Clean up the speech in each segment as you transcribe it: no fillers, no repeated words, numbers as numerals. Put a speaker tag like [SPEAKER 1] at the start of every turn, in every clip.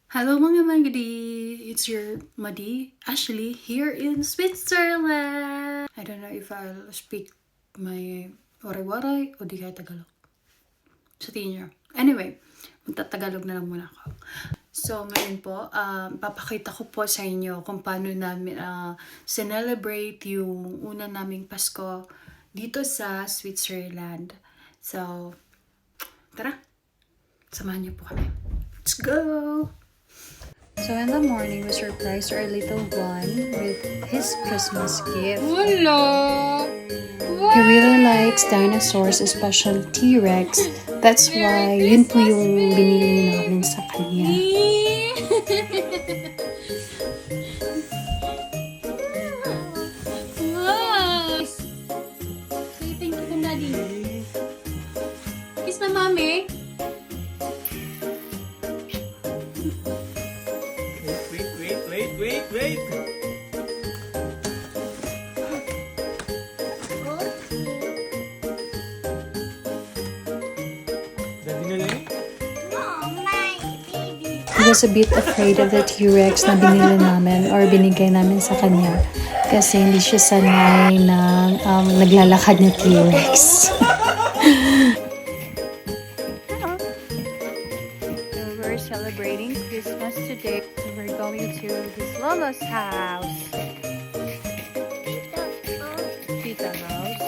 [SPEAKER 1] Hello mga Magdi! It's your Madi, Ashley, here in Switzerland! I don't know if I'll speak my waray-waray o di kaya Tagalog. Sa tingin nyo. Anyway, magtatagalog na lang muna ako. So, ngayon po, papakita ko po sa inyo kung paano namin celebrate yung una naming Pasko dito sa Switzerland. So, tara! Samahan niyo po kami. Let's go! So in the morning, we surprised our little one with his Christmas gift.
[SPEAKER 2] Hello!
[SPEAKER 1] He really likes dinosaurs, especially T-Rex. That's why yun po yung binili namin sa kanya.
[SPEAKER 2] Wow! Say thank you to Daddy. Kiss na Mami.
[SPEAKER 3] Wait.
[SPEAKER 1] He was a bit afraid of the T-Rex na binili namin or binigay namin sa kanya kasi hindi siya sanay ng naglalakad na T-Rex. We're celebrating Christmas today. We're going to his Lola's house. Tita house.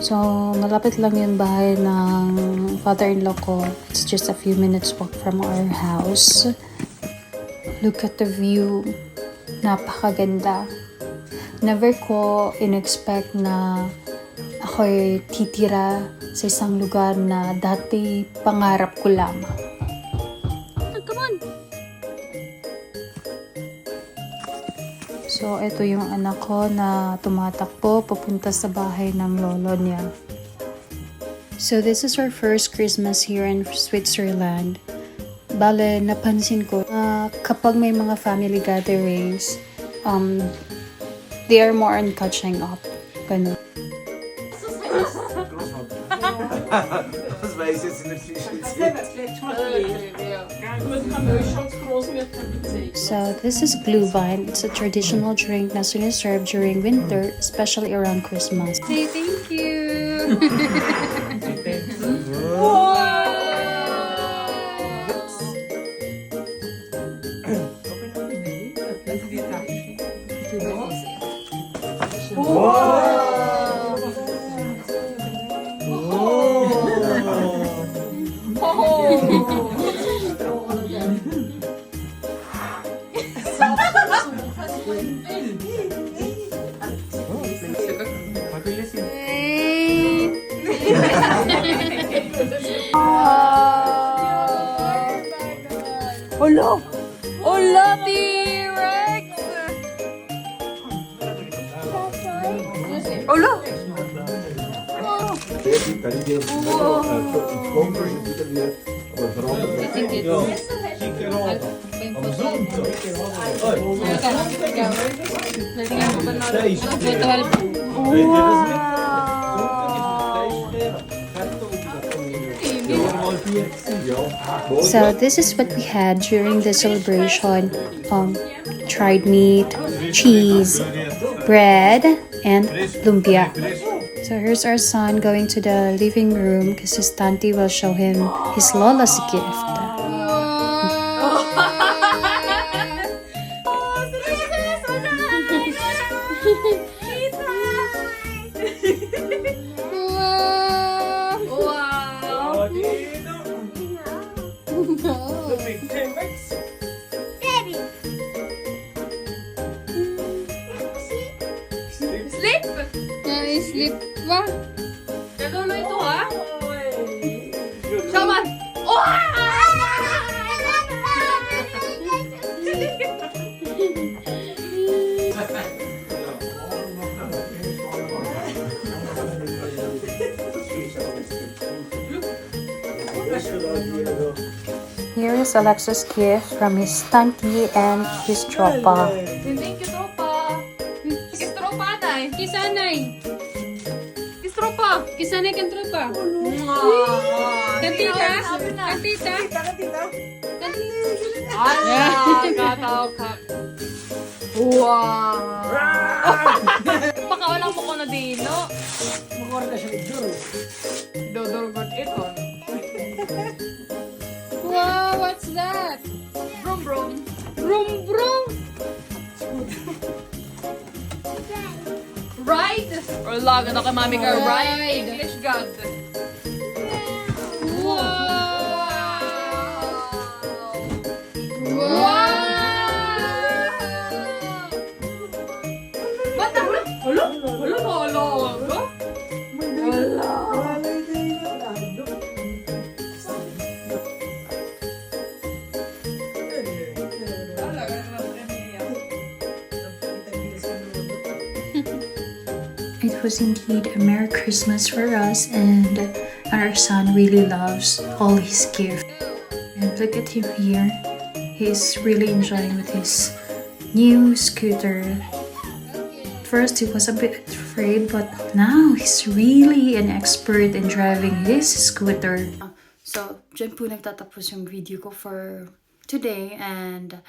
[SPEAKER 1] So, malapit lang yung bahay ng father-in-law ko. It's just a few minutes walk from our house. Look at the view. Napakaganda. Never ko in-expect na ako'y titira sa isang lugar na dati pangarap ko lamang.
[SPEAKER 2] Come on!
[SPEAKER 1] So, ito yung anak ko na tumatakbo papunta sa bahay ng lolo niya. So, this is our first Christmas here in Switzerland. Bale, napansin ko kapag may mga family gatherings, they are more on catching up. Ganun.
[SPEAKER 3] Das weiß ich jetzt in der Frühstück.
[SPEAKER 1] So, this is Glühwein. It's a traditional drink na siniserve during winter, especially around Christmas.
[SPEAKER 2] Say thank you!
[SPEAKER 1] Hello!
[SPEAKER 2] Hola, T-Rex!
[SPEAKER 1] Hello!
[SPEAKER 3] Kan ik hier komen en doet er weer wat veranderen.
[SPEAKER 1] So this is what we had during the celebration. Dried meat, cheese, bread, and lumpia. So here's our son going to the living room because his tanti will show him his Lola's gift.
[SPEAKER 2] Sleep? Sleep ba? Gagawin mo ito ha? Shaman!
[SPEAKER 1] Here is Alexa's gift from his tanti and his tropa.
[SPEAKER 2] Thank you, tropa. Kiss tropa, anay. Kiss anay. Kiss tropa. Kisanay kang tropa. Kantita? Kantita?
[SPEAKER 4] Kataw ka. Wow! Baka walang mo ko na dino. Dodorgot ito.
[SPEAKER 2] Wow, what's that?
[SPEAKER 4] Brum brum.
[SPEAKER 2] Brum brum.
[SPEAKER 4] Ride? Or lagan na ka mami ka ride.
[SPEAKER 2] Ride.
[SPEAKER 4] English God.
[SPEAKER 2] Wow.
[SPEAKER 4] Bata, wala? Wala.
[SPEAKER 1] It was indeed a Merry Christmas for us, and our son really loves all his gifts. And look at him here. He's really enjoying with his new scooter. First, he was a bit afraid, but now he's really an expert in driving his scooter. So, dyan po nagtatapos yung video ko for today, and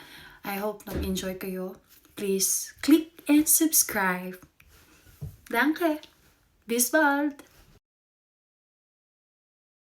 [SPEAKER 1] I hope nag-enjoy kayo. Please click and subscribe. Danke. Bis bald.